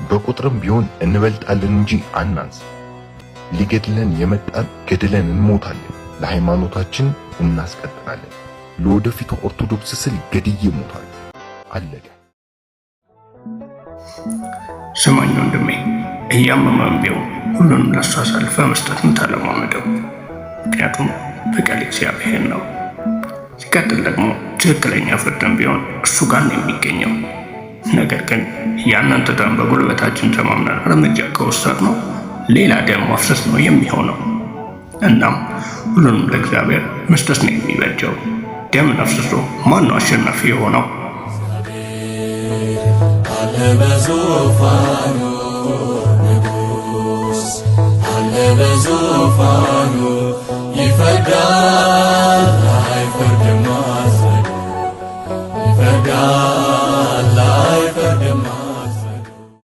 በቁጥርም ቢሆን እንበልጣለን እንጂ አናንስ። ሊገድለን የመጣን ገድለን እንሞታለን፣ ለሃይማኖታችን እናስቀጥላለን። ለወደፊቱ ኦርቶዶክስ ስል ገድዬ እሞታለሁ። አለቀ። ስማኝ ወንድሜ፣ እያመመን ቢሆን ሁሉንም ለእሱ አሳልፈ መስጠትን ተለማመደው። ምክንያቱም ፍቅር እግዚአብሔር ነው። ሲቀጥል ደግሞ ትክክለኛ ፍርድም ቢሆን እሱ ጋር ነው የሚገኘው። ነገር ግን ያንን ትተን በጉልበታችን ተማምነን እርምጃ ከወሰድነው ሌላ ደም ማፍሰስ ነው የሚሆነው። እናም ሁሉንም ለእግዚአብሔር መስጠት ነው የሚበጀው። ደምን አፍስሶ ማን ነው አሸናፊ የሆነው? አለ በዙፋኑ ንጉሥ፣ አለ በዙፋኑ ይፈርዳል፣ አይፈርድም አዘኑ ይፈርዳል።